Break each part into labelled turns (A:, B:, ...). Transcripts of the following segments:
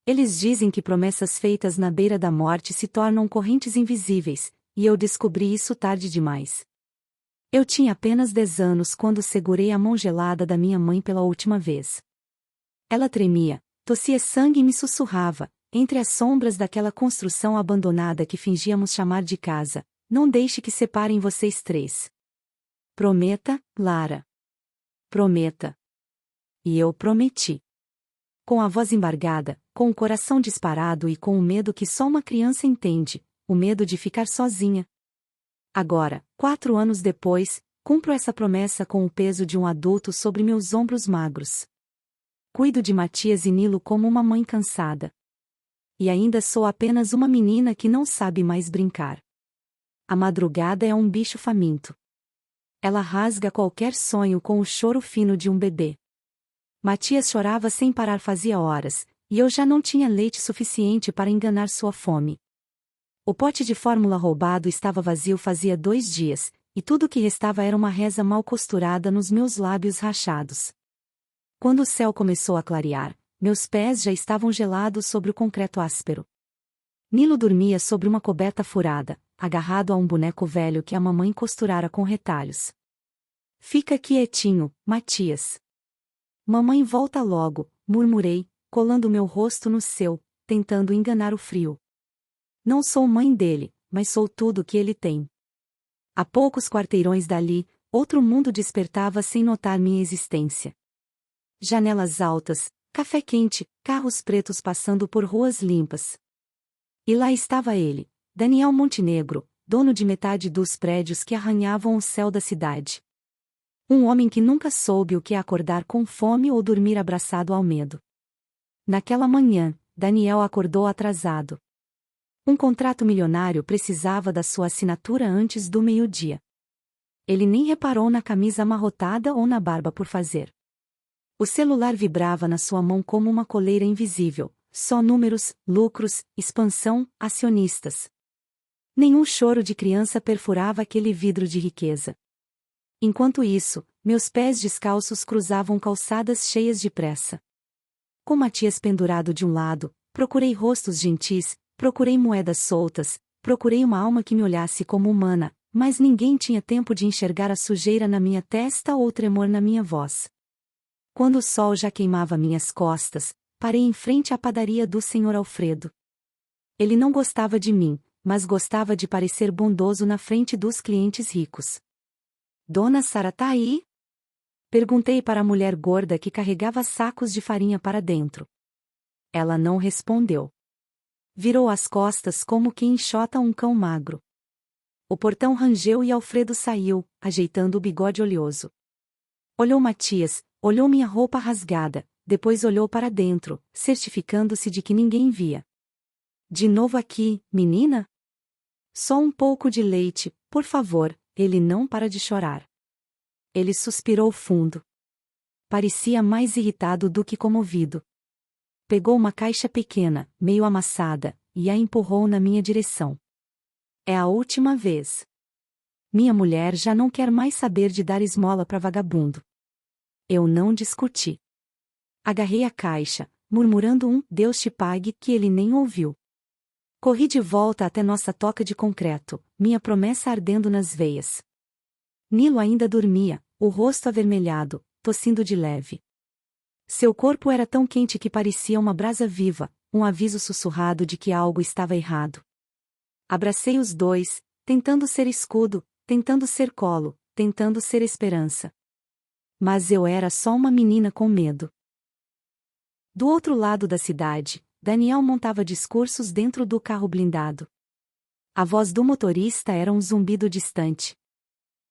A: Eles dizem que promessas feitas na beira da morte se tornam correntes invisíveis, e eu descobri isso tarde demais. Eu tinha apenas 10 anos quando segurei a mão gelada da minha mãe pela última vez. Ela tremia, tossia sangue e me sussurrava, entre as sombras daquela construção abandonada que fingíamos chamar de casa: "Não deixe que separem vocês três. Prometa, Lara. Prometa." E eu prometi. Com a voz embargada, com o coração disparado e com o medo que só uma criança entende, o medo de ficar sozinha. Agora, 4 anos depois, cumpro essa promessa com o peso de um adulto sobre meus ombros magros. Cuido de Matias e Nilo como uma mãe cansada. E ainda sou apenas uma menina que não sabe mais brincar. A madrugada é um bicho faminto. Ela rasga qualquer sonho com o choro fino de um bebê. Matias chorava sem parar fazia horas, e eu já não tinha leite suficiente para enganar sua fome. O pote de fórmula roubado estava vazio fazia 2 dias, e tudo o que restava era uma reza mal costurada nos meus lábios rachados. Quando o céu começou a clarear, meus pés já estavam gelados sobre o concreto áspero. Nilo dormia sobre uma coberta furada, agarrado a um boneco velho que a mamãe costurara com retalhos. "Fica quietinho, Matias." "Mamãe volta logo", murmurei, colando meu rosto no seu, tentando enganar o frio. Não sou mãe dele, mas sou tudo o que ele tem. A poucos quarteirões dali, outro mundo despertava sem notar minha existência. Janelas altas, café quente, carros pretos passando por ruas limpas. E lá estava ele, Daniel Montenegro, dono de metade dos prédios que arranhavam o céu da cidade. Um homem que nunca soube o que é acordar com fome ou dormir abraçado ao medo. Naquela manhã, Daniel acordou atrasado. Um contrato milionário precisava da sua assinatura antes do meio-dia. Ele nem reparou na camisa amarrotada ou na barba por fazer. O celular vibrava na sua mão como uma coleira invisível, só números, lucros, expansão, acionistas. Nenhum choro de criança perfurava aquele vidro de riqueza. Enquanto isso, meus pés descalços cruzavam calçadas cheias de pressa. Com Matias pendurado de um lado, procurei rostos gentis, procurei moedas soltas, procurei uma alma que me olhasse como humana, mas ninguém tinha tempo de enxergar a sujeira na minha testa ou o tremor na minha voz. Quando o sol já queimava minhas costas, parei em frente à padaria do Sr. Alfredo. Ele não gostava de mim, mas gostava de parecer bondoso na frente dos clientes ricos. "Dona Sara tá aí?" Perguntei para a mulher gorda que carregava sacos de farinha para dentro. Ela não respondeu. Virou as costas como quem enxota um cão magro. O portão rangeu e Alfredo saiu, ajeitando o bigode oleoso. Olhou Matias, olhou minha roupa rasgada, depois olhou para dentro, certificando-se de que ninguém via. "De novo aqui, menina?" "Só um pouco de leite, por favor." Ele não para de chorar. Ele suspirou fundo. Parecia mais irritado do que comovido. Pegou uma caixa pequena, meio amassada, e a empurrou na minha direção. "É a última vez. Minha mulher já não quer mais saber de dar esmola para vagabundo." Eu não discuti. Agarrei a caixa, murmurando um "Deus te pague" que ele nem ouviu. Corri de volta até nossa toca de concreto, minha promessa ardendo nas veias. Nilo ainda dormia, o rosto avermelhado, tossindo de leve. Seu corpo era tão quente que parecia uma brasa viva, um aviso sussurrado de que algo estava errado. Abracei os dois, tentando ser escudo, tentando ser colo, tentando ser esperança. Mas eu era só uma menina com medo. Do outro lado da cidade, Daniel montava discursos dentro do carro blindado. A voz do motorista era um zumbido distante.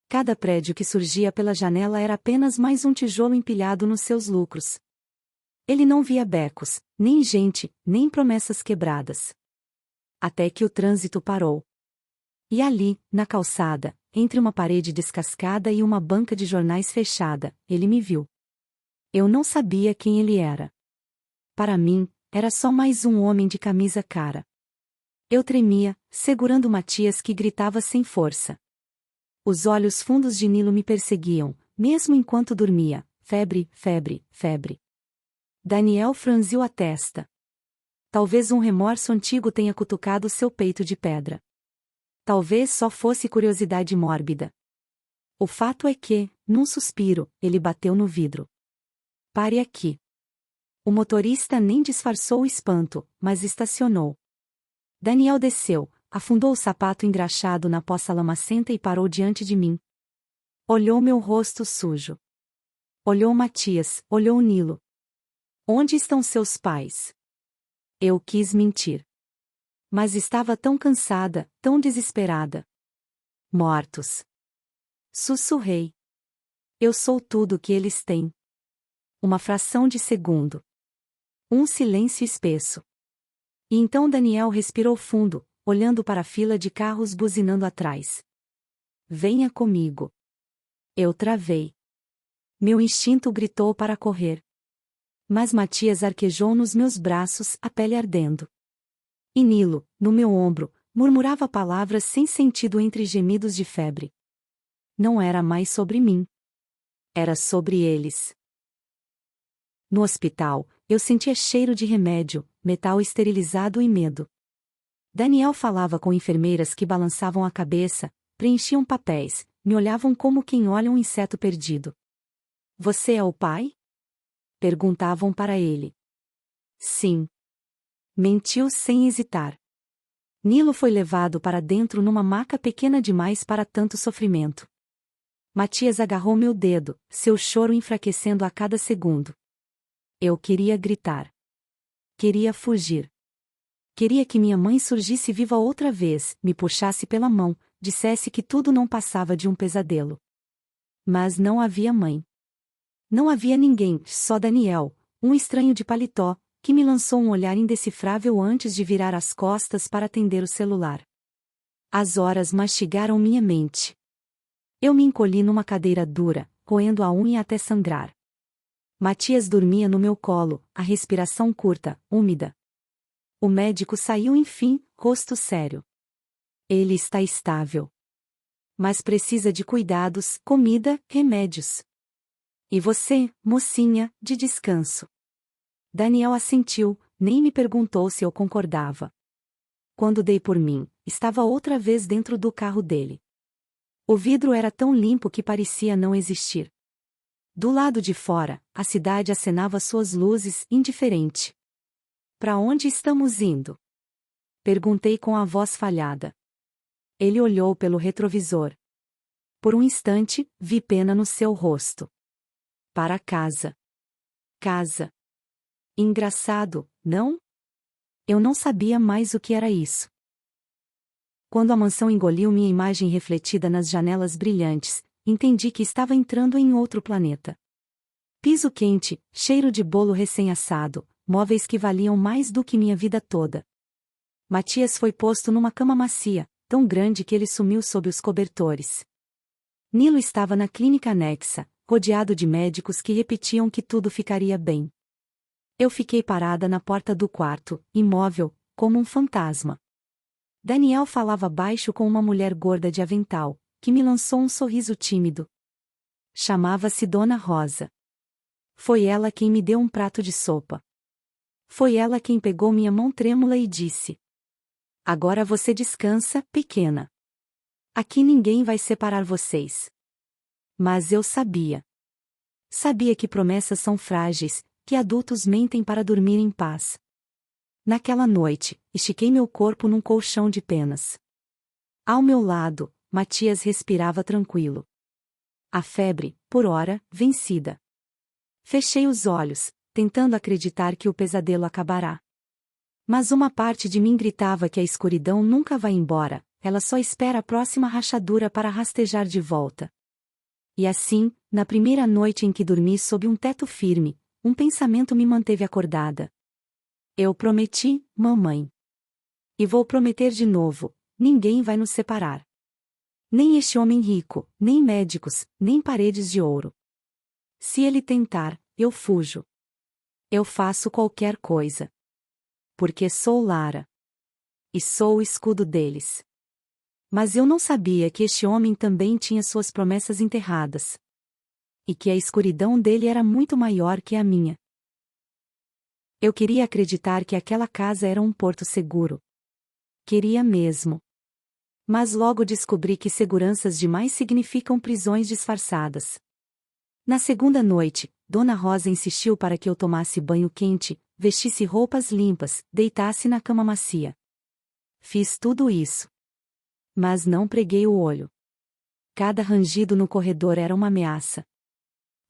A: Cada prédio que surgia pela janela era apenas mais um tijolo empilhado nos seus lucros. Ele não via becos, nem gente, nem promessas quebradas. Até que o trânsito parou. E ali, na calçada, entre uma parede descascada e uma banca de jornais fechada, ele me viu. Eu não sabia quem ele era. Para mim, era só mais um homem de camisa cara. Eu tremia, segurando Matias que gritava sem força. Os olhos fundos de Nilo me perseguiam, mesmo enquanto dormia. Febre, febre, febre. Daniel franziu a testa. Talvez um remorso antigo tenha cutucado seu peito de pedra. Talvez só fosse curiosidade mórbida. O fato é que, num suspiro, ele bateu no vidro. Pare aqui. O motorista nem disfarçou o espanto, mas estacionou. Daniel desceu, afundou o sapato engraxado na poça lamacenta e parou diante de mim. Olhou meu rosto sujo. Olhou Matias, olhou Nilo. Onde estão seus pais? Eu quis mentir. Mas estava tão cansada, tão desesperada. Mortos. Sussurrei. Eu sou tudo o que eles têm. Uma fração de segundo. Um silêncio espesso. E então Daniel respirou fundo, olhando para a fila de carros buzinando atrás. Venha comigo. Eu travei. Meu instinto gritou para correr. Mas Matias arquejou nos meus braços, a pele ardendo. E Nilo, no meu ombro, murmurava palavras sem sentido entre gemidos de febre. Não era mais sobre mim. Era sobre eles. No hospital, eu sentia cheiro de remédio, metal esterilizado e medo. Daniel falava com enfermeiras que balançavam a cabeça, preenchiam papéis, me olhavam como quem olha um inseto perdido. Você é o pai? Perguntavam para ele. Sim. Mentiu sem hesitar. Nilo foi levado para dentro numa maca pequena demais para tanto sofrimento. Matias agarrou meu dedo, seu choro enfraquecendo a cada segundo. Eu queria gritar. Queria fugir. Queria que minha mãe surgisse viva outra vez, me puxasse pela mão, dissesse que tudo não passava de um pesadelo. Mas não havia mãe. Não havia ninguém, só Daniel, um estranho de paletó, que me lançou um olhar indecifrável antes de virar as costas para atender o celular. As horas mastigaram minha mente. Eu me encolhi numa cadeira dura, roendo a unha até sangrar. Matias dormia no meu colo, a respiração curta, úmida. O médico saiu enfim, rosto sério. Ele está estável. Mas precisa de cuidados, comida, remédios. E você, mocinha, de descanso. Daniel assentiu, nem me perguntou se eu concordava. Quando dei por mim, estava outra vez dentro do carro dele. O vidro era tão limpo que parecia não existir. Do lado de fora, a cidade acenava suas luzes, indiferente. Para onde estamos indo? Perguntei com a voz falhada. Ele olhou pelo retrovisor. Por um instante, vi pena no seu rosto. Para casa. Casa. Engraçado, não? Eu não sabia mais o que era isso. Quando a mansão engoliu minha imagem refletida nas janelas brilhantes, entendi que estava entrando em outro planeta. Piso quente, cheiro de bolo recém-assado, móveis que valiam mais do que minha vida toda. Matias foi posto numa cama macia, tão grande que ele sumiu sob os cobertores. Nilo estava na clínica anexa, rodeado de médicos que repetiam que tudo ficaria bem. Eu fiquei parada na porta do quarto, imóvel, como um fantasma. Daniel falava baixo com uma mulher gorda de avental, que me lançou um sorriso tímido. Chamava-se Dona Rosa. Foi ela quem me deu um prato de sopa. Foi ela quem pegou minha mão trêmula e disse: Agora você descansa, pequena. Aqui ninguém vai separar vocês. Mas eu sabia. Sabia que promessas são frágeis, que adultos mentem para dormir em paz. Naquela noite, estiquei meu corpo num colchão de penas. Ao meu lado, Matias respirava tranquilo. A febre, por ora, vencida. Fechei os olhos, tentando acreditar que o pesadelo acabará. Mas uma parte de mim gritava que a escuridão nunca vai embora, ela só espera a próxima rachadura para rastejar de volta. E assim, na primeira noite em que dormi sob um teto firme, um pensamento me manteve acordada. Eu prometi, mamãe. E vou prometer de novo, ninguém vai nos separar. Nem este homem rico, nem médicos, nem paredes de ouro. Se ele tentar, eu fujo. Eu faço qualquer coisa. Porque sou Lara. E sou o escudo deles. Mas eu não sabia que este homem também tinha suas promessas enterradas. E que a escuridão dele era muito maior que a minha. Eu queria acreditar que aquela casa era um porto seguro. Queria mesmo. Mas logo descobri que seguranças demais significam prisões disfarçadas. Na segunda noite, Dona Rosa insistiu para que eu tomasse banho quente, vestisse roupas limpas, deitasse na cama macia. Fiz tudo isso. Mas não preguei o olho. Cada rangido no corredor era uma ameaça.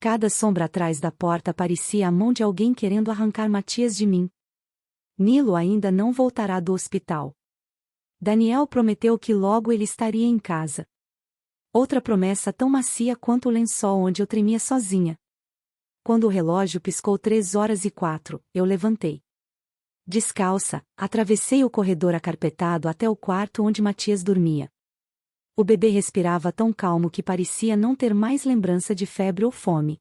A: Cada sombra atrás da porta parecia a mão de alguém querendo arrancar Matias de mim. Nilo ainda não voltará do hospital. Daniel prometeu que logo ele estaria em casa. Outra promessa tão macia quanto o lençol onde eu tremia sozinha. Quando o relógio piscou 3h04, eu levantei. Descalça, atravessei o corredor acarpetado até o quarto onde Matias dormia. O bebê respirava tão calmo que parecia não ter mais lembrança de febre ou fome.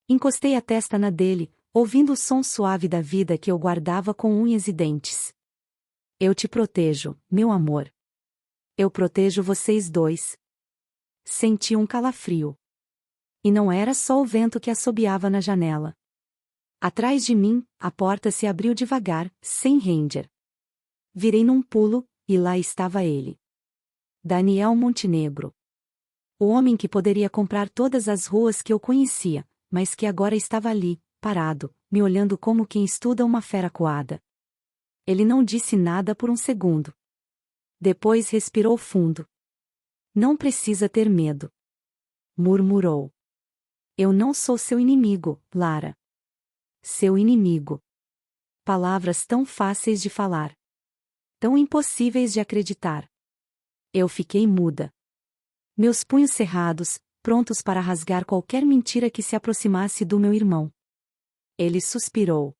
A: Encostei a testa na dele, ouvindo o som suave da vida que eu guardava com unhas e dentes. Eu te protejo, meu amor. Eu protejo vocês dois. Senti um calafrio. E não era só o vento que assobiava na janela. Atrás de mim, a porta se abriu devagar, sem Ranger. Virei num pulo, e lá estava ele. Daniel Montenegro. O homem que poderia comprar todas as ruas que eu conhecia, mas que agora estava ali, parado, me olhando como quem estuda uma fera coada. Ele não disse nada por um segundo. Depois respirou fundo. Não precisa ter medo. Murmurou. Eu não sou seu inimigo, Lara. Seu inimigo. Palavras tão fáceis de falar. Tão impossíveis de acreditar. Eu fiquei muda. Meus punhos cerrados, prontos para rasgar qualquer mentira que se aproximasse do meu irmão. Ele suspirou.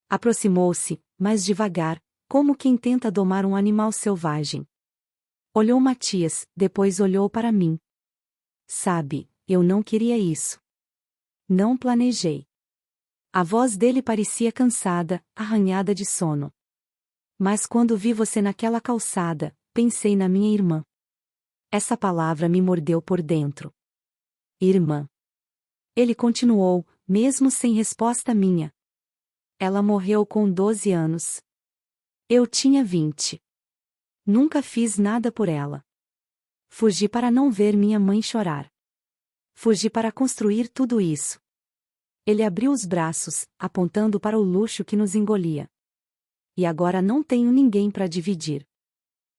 A: Aproximou-se, mas devagar, como quem tenta domar um animal selvagem. Olhou Matias, depois olhou para mim. Sabe, eu não queria isso. Não planejei. A voz dele parecia cansada, arranhada de sono. Mas quando vi você naquela calçada, pensei na minha irmã. Essa palavra me mordeu por dentro. Irmã. Ele continuou, mesmo sem resposta minha. Ela morreu com 12 anos. Eu tinha 20. Nunca fiz nada por ela. Fugi para não ver minha mãe chorar. Fugi para construir tudo isso. Ele abriu os braços, apontando para o luxo que nos engolia. E agora não tenho ninguém para dividir.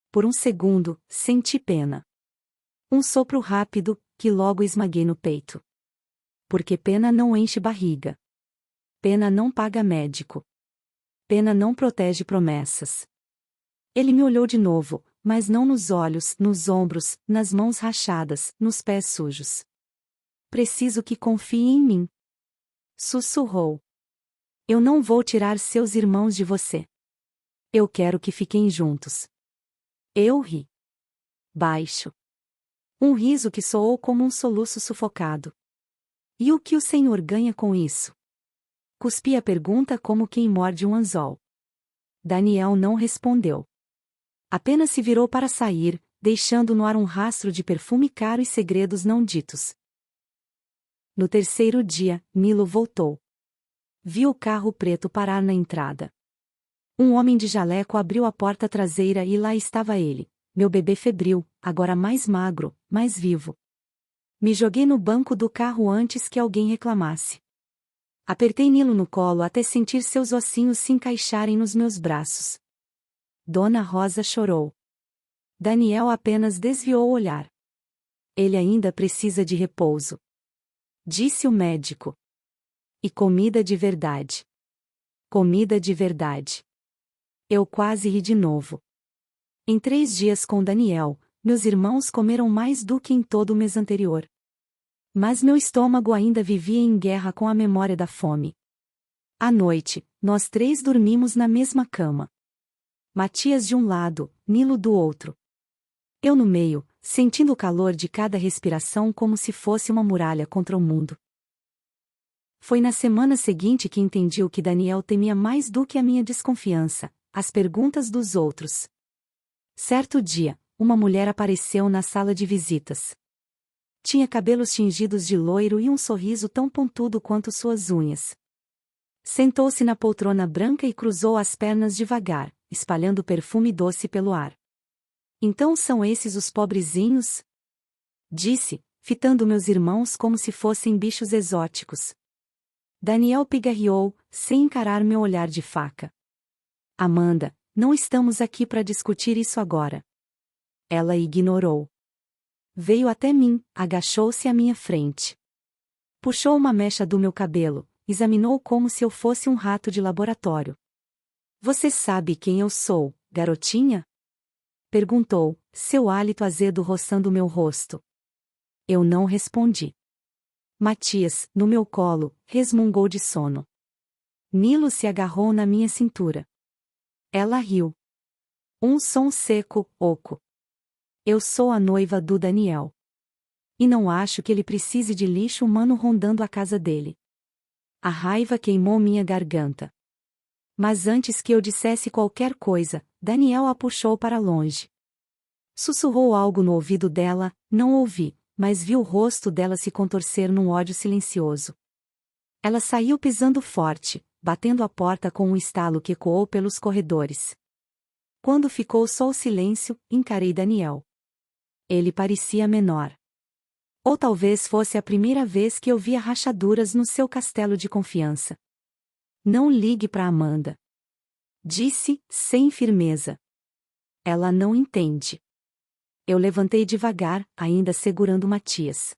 A: Por um segundo, senti pena. Um sopro rápido, que logo esmaguei no peito. Porque pena não enche barriga. Pena não paga médico. Pena não protege promessas. Ele me olhou de novo, mas não nos olhos, nos ombros, nas mãos rachadas, nos pés sujos. Preciso que confie em mim. Sussurrou. Eu não vou tirar seus irmãos de você. Eu quero que fiquem juntos. Eu ri. Baixo. Um riso que soou como um soluço sufocado. E o que o senhor ganha com isso? Cuspi a pergunta como quem morde um anzol. Daniel não respondeu. Apenas se virou para sair, deixando no ar um rastro de perfume caro e segredos não ditos. No terceiro dia, Nilo voltou. Viu o carro preto parar na entrada. Um homem de jaleco abriu a porta traseira e lá estava ele, meu bebê febril, agora mais magro, mais vivo. Me joguei no banco do carro antes que alguém reclamasse. Apertei Nilo no colo até sentir seus ossinhos se encaixarem nos meus braços. Dona Rosa chorou. Daniel apenas desviou o olhar. Ele ainda precisa de repouso, disse o médico. E comida de verdade. Comida de verdade. Eu quase ri de novo. Em 3 dias com Daniel, meus irmãos comeram mais do que em todo o mês anterior. Mas meu estômago ainda vivia em guerra com a memória da fome. À noite, nós 3 dormimos na mesma cama. Matias de um lado, Nilo do outro. Eu no meio, sentindo o calor de cada respiração como se fosse uma muralha contra o mundo. Foi na semana seguinte que entendi o que Daniel temia mais do que a minha desconfiança, as perguntas dos outros. Certo dia, uma mulher apareceu na sala de visitas. Tinha cabelos tingidos de loiro e um sorriso tão pontudo quanto suas unhas. Sentou-se na poltrona branca e cruzou as pernas devagar, espalhando perfume doce pelo ar. Então são esses os pobrezinhos? Disse, fitando meus irmãos como se fossem bichos exóticos. Daniel pigarreou, sem encarar meu olhar de faca. Amanda, não estamos aqui para discutir isso agora. Ela ignorou. Veio até mim, agachou-se à minha frente. Puxou uma mecha do meu cabelo, examinou como se eu fosse um rato de laboratório. Você sabe quem eu sou, garotinha? Perguntou, seu hálito azedo roçando meu rosto. Eu não respondi. Matias, no meu colo, resmungou de sono. Nilo se agarrou na minha cintura. Ela riu. Um som seco, oco. Eu sou a noiva do Daniel. E não acho que ele precise de lixo humano rondando a casa dele. A raiva queimou minha garganta. Mas antes que eu dissesse qualquer coisa, Daniel a puxou para longe. Sussurrou algo no ouvido dela, não ouvi, mas vi o rosto dela se contorcer num ódio silencioso. Ela saiu pisando forte, batendo a porta com um estalo que ecoou pelos corredores. Quando ficou só o silêncio, encarei Daniel. Ele parecia menor. Ou talvez fosse a primeira vez que eu via rachaduras no seu castelo de confiança. Não ligue para Amanda. Disse, sem firmeza. Ela não entende. Eu levantei devagar, ainda segurando Matias.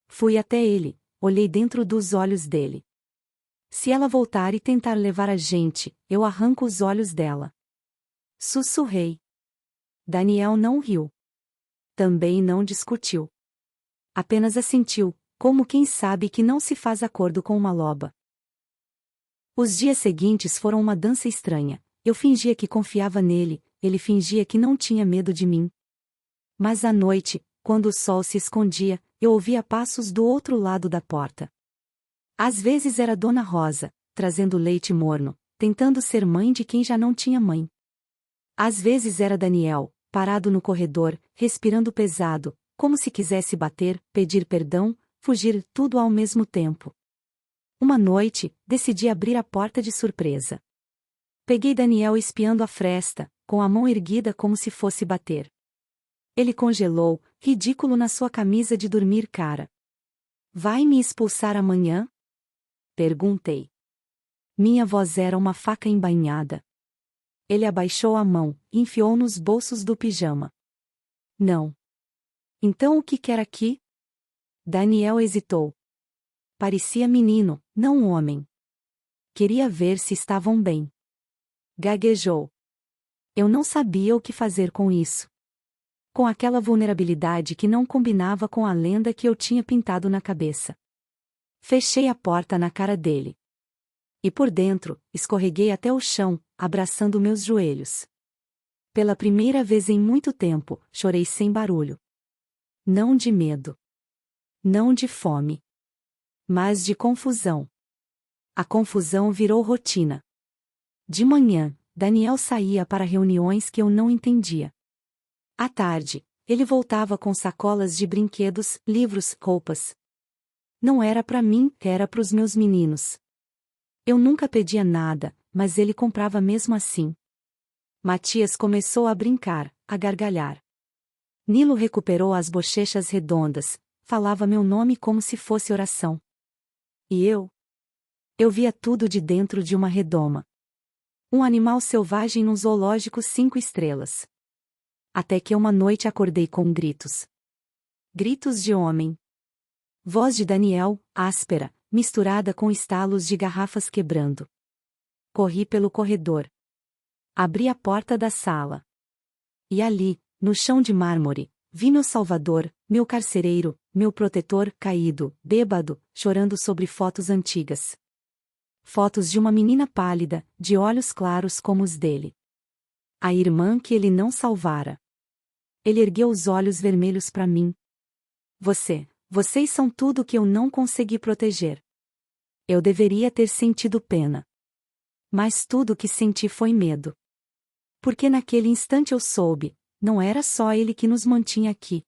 A: Fui até ele, olhei dentro dos olhos dele. Se ela voltar e tentar levar a gente, eu arranco os olhos dela. Sussurrei. Daniel não riu. Também não discutiu. Apenas assentiu, como quem sabe que não se faz acordo com uma loba. Os dias seguintes foram uma dança estranha. Eu fingia que confiava nele, ele fingia que não tinha medo de mim. Mas à noite, quando o sol se escondia, eu ouvia passos do outro lado da porta. Às vezes era Dona Rosa, trazendo leite morno, tentando ser mãe de quem já não tinha mãe. Às vezes era Daniel, parado no corredor, respirando pesado, como se quisesse bater, pedir perdão, fugir, tudo ao mesmo tempo. Uma noite, decidi abrir a porta de surpresa. Peguei Daniel espiando a fresta, com a mão erguida como se fosse bater. Ele congelou, ridículo na sua camisa de dormir cara. Vai me expulsar amanhã? Perguntei. Minha voz era uma faca embainhada. Ele abaixou a mão, enfiou nos bolsos do pijama. Não. Então o que quer aqui? Daniel hesitou. Parecia menino, não homem. Queria ver se estavam bem. Gaguejou. Eu não sabia o que fazer com isso. Com aquela vulnerabilidade que não combinava com a lenda que eu tinha pintado na cabeça. Fechei a porta na cara dele. E por dentro, escorreguei até o chão, abraçando meus joelhos. Pela primeira vez em muito tempo, chorei sem barulho. Não de medo. Não de fome. Mas de confusão. A confusão virou rotina. De manhã, Daniel saía para reuniões que eu não entendia. À tarde, ele voltava com sacolas de brinquedos, livros, roupas. Não era para mim, era para os meus meninos. Eu nunca pedia nada, mas ele comprava mesmo assim. Matias começou a brincar, a gargalhar. Nilo recuperou as bochechas redondas, falava meu nome como se fosse oração. E eu? Eu via tudo de dentro de uma redoma. Um animal selvagem num zoológico 5 estrelas. Até que uma noite acordei com gritos. Gritos de homem. Voz de Daniel, áspera, misturada com estalos de garrafas quebrando. Corri pelo corredor. Abri a porta da sala. E ali, no chão de mármore, vi meu salvador, meu carcereiro, meu protetor, caído, bêbado, chorando sobre fotos antigas. Fotos de uma menina pálida, de olhos claros como os dele. A irmã que ele não salvara. Ele ergueu os olhos vermelhos para mim. Vocês são tudo que eu não consegui proteger. Eu deveria ter sentido pena. Mas tudo o que senti foi medo. Porque naquele instante eu soube, não era só ele que nos mantinha aqui.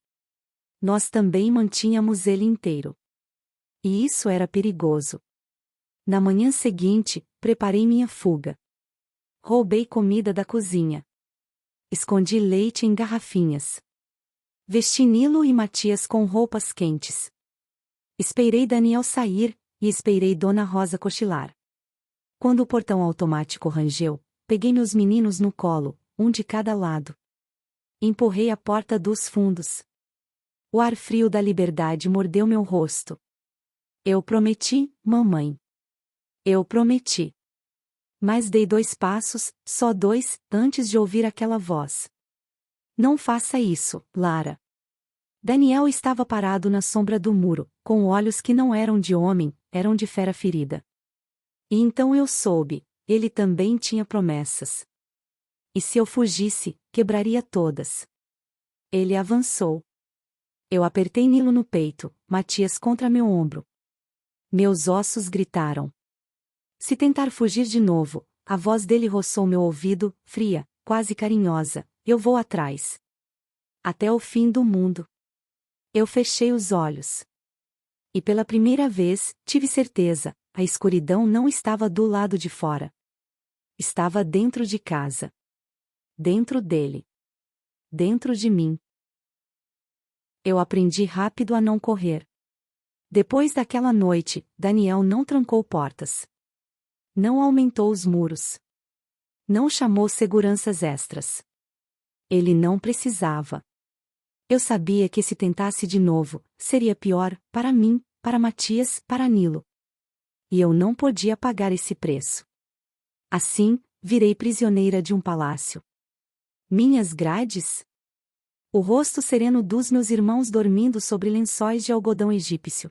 A: Nós também mantínhamos ele inteiro. E isso era perigoso. Na manhã seguinte, preparei minha fuga. Roubei comida da cozinha. Escondi leite em garrafinhas. Vesti Nilo e Matias com roupas quentes. Esperei Daniel sair, e esperei Dona Rosa cochilar. Quando o portão automático rangeu, peguei meus meninos no colo, um de cada lado. Empurrei a porta dos fundos. O ar frio da liberdade mordeu meu rosto. Eu prometi, mamãe. Eu prometi. Mas dei 2 passos, só 2, antes de ouvir aquela voz. Não faça isso, Lara. Daniel estava parado na sombra do muro, com olhos que não eram de homem, eram de fera ferida. E então eu soube, ele também tinha promessas. E se eu fugisse, quebraria todas. Ele avançou. Eu apertei Nilo no peito, Matias contra meu ombro. Meus ossos gritaram. Se tentar fugir de novo, a voz dele roçou meu ouvido, fria, quase carinhosa, eu vou atrás. Até o fim do mundo. Eu fechei os olhos. E pela primeira vez, tive certeza, a escuridão não estava do lado de fora. Estava dentro de casa. Dentro dele. Dentro de mim. Eu aprendi rápido a não correr. Depois daquela noite, Daniel não trancou portas. Não aumentou os muros. Não chamou seguranças extras. Ele não precisava. Eu sabia que se tentasse de novo, seria pior, para mim, para Matias, para Nilo. E eu não podia pagar esse preço. Assim, virei prisioneira de um palácio. Minhas grades? O rosto sereno dos meus irmãos dormindo sobre lençóis de algodão egípcio.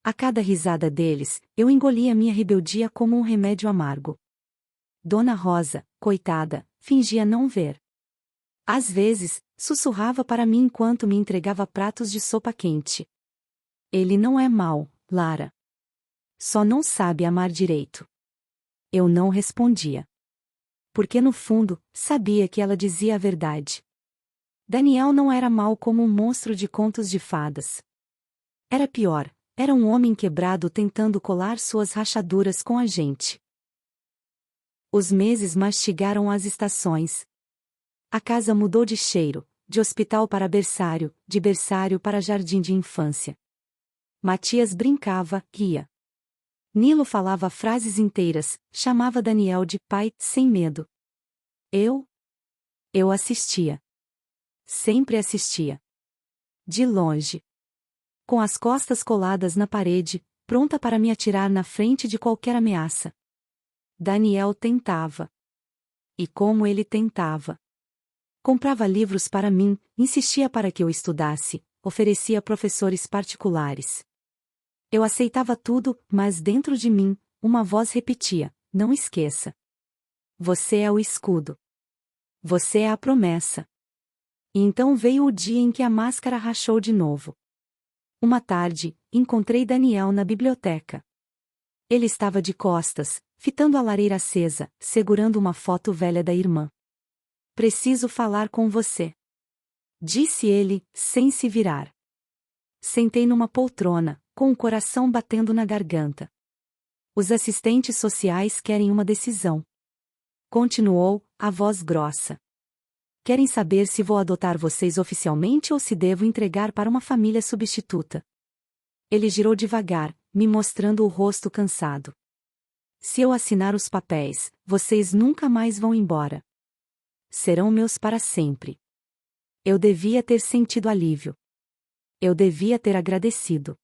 A: A cada risada deles, eu engolia minha rebeldia como um remédio amargo. Dona Rosa, coitada, fingia não ver. Às vezes, sussurrava para mim enquanto me entregava pratos de sopa quente. Ele não é mau, Lara. Só não sabe amar direito. Eu não respondia. Porque no fundo, sabia que ela dizia a verdade. Daniel não era mau como um monstro de contos de fadas. Era pior, era um homem quebrado tentando colar suas rachaduras com a gente. Os meses mastigaram as estações. A casa mudou de cheiro, de hospital para berçário, de berçário para jardim de infância. Matias brincava, ria. Nilo falava frases inteiras, chamava Daniel de pai, sem medo. Eu assistia. Sempre assistia. De longe. Com as costas coladas na parede, pronta para me atirar na frente de qualquer ameaça. Daniel tentava. E como ele tentava. Comprava livros para mim, insistia para que eu estudasse, oferecia professores particulares. Eu aceitava tudo, mas dentro de mim, uma voz repetia: não esqueça. Você é o escudo. Você é a promessa. E então veio o dia em que a máscara rachou de novo. Uma tarde, encontrei Daniel na biblioteca. Ele estava de costas, fitando a lareira acesa, segurando uma foto velha da irmã. Preciso falar com você. Disse ele, sem se virar. Sentei numa poltrona, com o coração batendo na garganta. Os assistentes sociais querem uma decisão. Continuou, a voz grossa. Querem saber se vou adotar vocês oficialmente ou se devo entregar para uma família substituta. Ele girou devagar, me mostrando o rosto cansado. Se eu assinar os papéis, vocês nunca mais vão embora. Serão meus para sempre. Eu devia ter sentido alívio. Eu devia ter agradecido.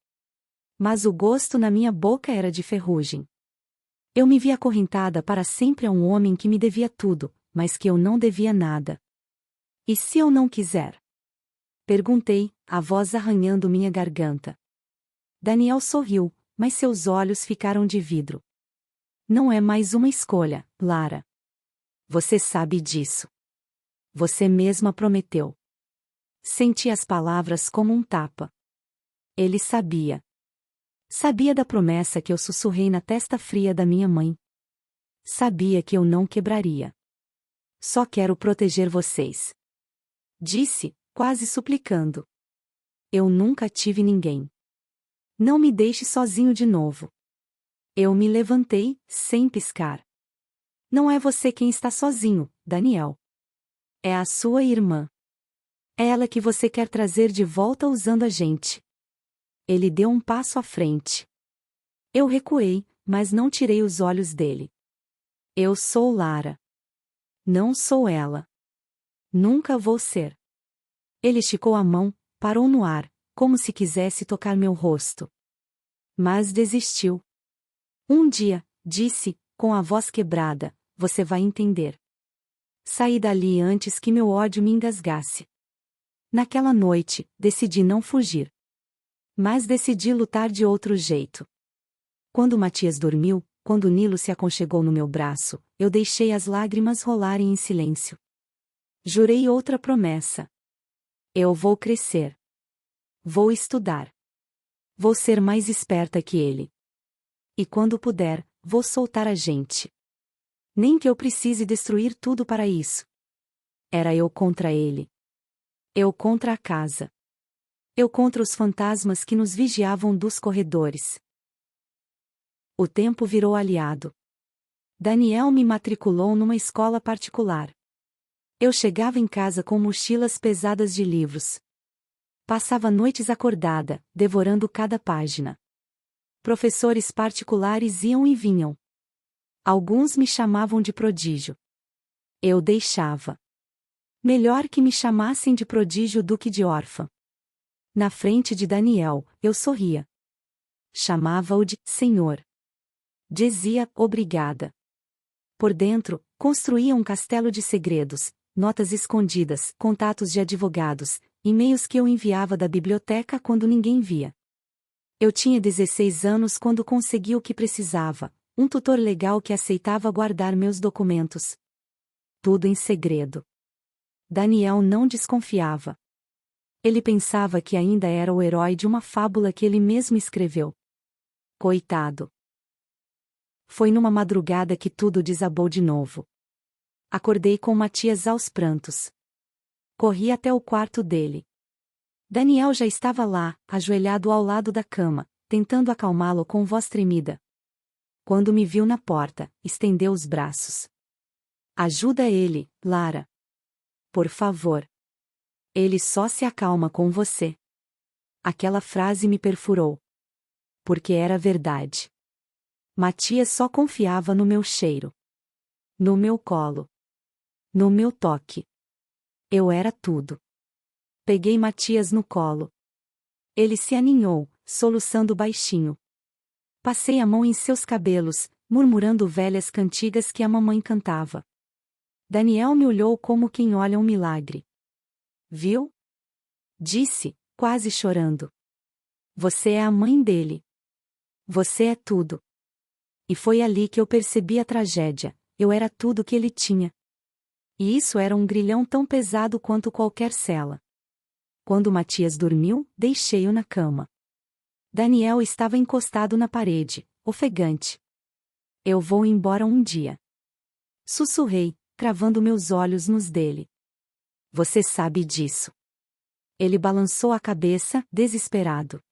A: Mas o gosto na minha boca era de ferrugem. Eu me via acorrentada para sempre a um homem que me devia tudo, mas que eu não devia nada. E se eu não quiser? Perguntei, a voz arranhando minha garganta. Daniel sorriu, mas seus olhos ficaram de vidro. Não é mais uma escolha, Lara. Você sabe disso. Você mesma prometeu. Senti as palavras como um tapa. Ele sabia. Sabia da promessa que eu sussurrei na testa fria da minha mãe. Sabia que eu não quebraria. Só quero proteger vocês. Disse, quase suplicando. Eu nunca tive ninguém. Não me deixe sozinho de novo. Eu me levantei, sem piscar. Não é você quem está sozinho, Daniel. É a sua irmã. É ela que você quer trazer de volta usando a gente. Ele deu um passo à frente. Eu recuei, mas não tirei os olhos dele. Eu sou Lara. Não sou ela. Nunca vou ser. Ele esticou a mão, parou no ar, como se quisesse tocar meu rosto. Mas desistiu. Um dia, disse, com a voz quebrada, você vai entender. Saí dali antes que meu ódio me engasgasse. Naquela noite, decidi não fugir. Mas decidi lutar de outro jeito. Quando Matias dormiu, quando Nilo se aconchegou no meu braço, eu deixei as lágrimas rolarem em silêncio. Jurei outra promessa. Eu vou crescer. Vou estudar. Vou ser mais esperta que ele. E quando puder, vou soltar a gente. Nem que eu precise destruir tudo para isso. Era eu contra ele. Eu contra a casa. Eu contra os fantasmas que nos vigiavam dos corredores. O tempo virou aliado. Daniel me matriculou numa escola particular. Eu chegava em casa com mochilas pesadas de livros. Passava noites acordada, devorando cada página. Professores particulares iam e vinham. Alguns me chamavam de prodígio. Eu deixava. Melhor que me chamassem de prodígio do que de órfã. Na frente de Daniel, eu sorria. Chamava-o de Senhor. Dizia obrigada. Por dentro, construía um castelo de segredos, notas escondidas, contatos de advogados, e-mails que eu enviava da biblioteca quando ninguém via. Eu tinha 16 anos quando consegui o que precisava, um tutor legal que aceitava guardar meus documentos. Tudo em segredo. Daniel não desconfiava. Ele pensava que ainda era o herói de uma fábula que ele mesmo escreveu. Coitado. Foi numa madrugada que tudo desabou de novo. Acordei com Matias aos prantos. Corri até o quarto dele. Daniel já estava lá, ajoelhado ao lado da cama, tentando acalmá-lo com voz tremida. Quando me viu na porta, estendeu os braços. Ajuda ele, Lara. Por favor. Ele só se acalma com você. Aquela frase me perfurou. Porque era verdade. Matias só confiava no meu cheiro. No meu colo. No meu toque. Eu era tudo. Peguei Matias no colo. Ele se aninhou, soluçando baixinho. Passei a mão em seus cabelos, murmurando velhas cantigas que a mamãe cantava. Daniel me olhou como quem olha um milagre. Viu? Disse, quase chorando. Você é a mãe dele. Você é tudo. E foi ali que eu percebi a tragédia, eu era tudo que ele tinha. E isso era um grilhão tão pesado quanto qualquer cela. Quando Matias dormiu, deixei-o na cama. Daniel estava encostado na parede, ofegante. Eu vou embora um dia. Sussurrei, cravando meus olhos nos dele. Você sabe disso. Ele balançou a cabeça, desesperado.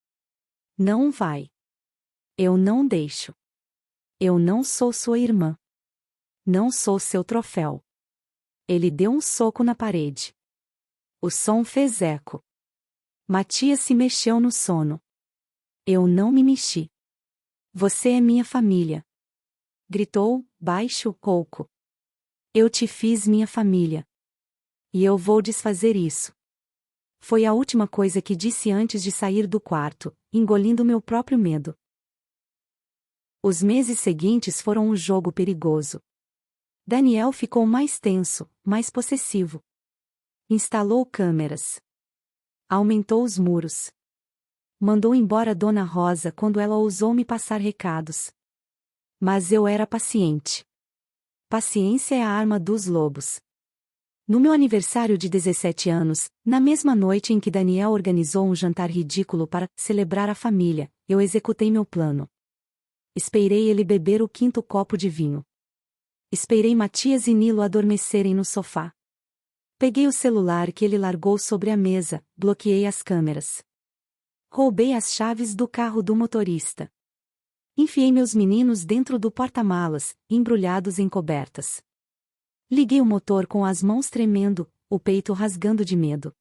A: Não vai. Eu não deixo. Eu não sou sua irmã. Não sou seu troféu. Ele deu um soco na parede. O som fez eco. Matias se mexeu no sono. Eu não me mexi. Você é minha família. Gritou, baixo, rouco. Eu te fiz minha família. E eu vou desfazer isso. Foi a última coisa que disse antes de sair do quarto, engolindo meu próprio medo. Os meses seguintes foram um jogo perigoso. Daniel ficou mais tenso, mais possessivo. Instalou câmeras. Aumentou os muros. Mandou embora Dona Rosa quando ela ousou me passar recados. Mas eu era paciente. Paciência é a arma dos lobos. No meu aniversário de 17 anos, na mesma noite em que Daniel organizou um jantar ridículo para celebrar a família, eu executei meu plano. Esperei ele beber o quinto copo de vinho. Esperei Matias e Nilo adormecerem no sofá. Peguei o celular que ele largou sobre a mesa, bloqueei as câmeras. Roubei as chaves do carro do motorista. Enfiei meus meninos dentro do porta-malas, embrulhados em cobertas. Liguei o motor com as mãos tremendo, o peito rasgando de medo.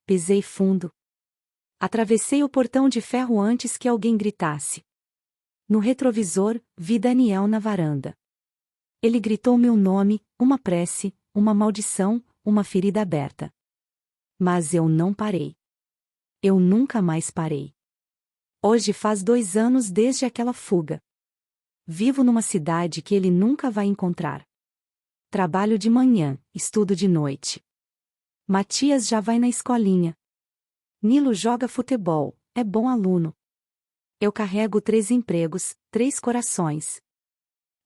A: Pisei fundo. Atravessei o portão de ferro antes que alguém gritasse. No retrovisor, vi Daniel na varanda. Ele gritou meu nome, uma prece, uma maldição, uma ferida aberta. Mas eu não parei. Eu nunca mais parei. Hoje faz 2 anos desde aquela fuga. Vivo numa cidade que ele nunca vai encontrar. Trabalho de manhã, estudo de noite. Matias já vai na escolinha. Nilo joga futebol, é bom aluno. Eu carrego 3 empregos, 3 corações.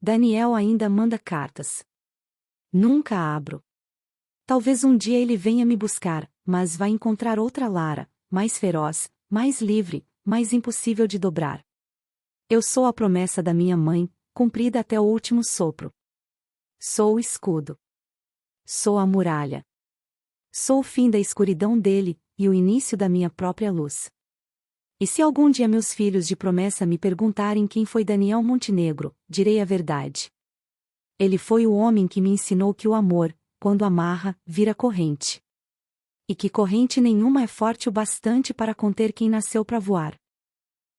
A: Daniel ainda manda cartas. Nunca abro. Talvez um dia ele venha me buscar, mas vai encontrar outra Lara, mais feroz, mais livre, mais impossível de dobrar. Eu sou a promessa da minha mãe, cumprida até o último sopro. Sou o escudo. Sou a muralha. Sou o fim da escuridão dele, e o início da minha própria luz. E se algum dia meus filhos de promessa me perguntarem quem foi Daniel Montenegro, direi a verdade. Ele foi o homem que me ensinou que o amor, quando amarra, vira corrente. E que corrente nenhuma é forte o bastante para conter quem nasceu para voar.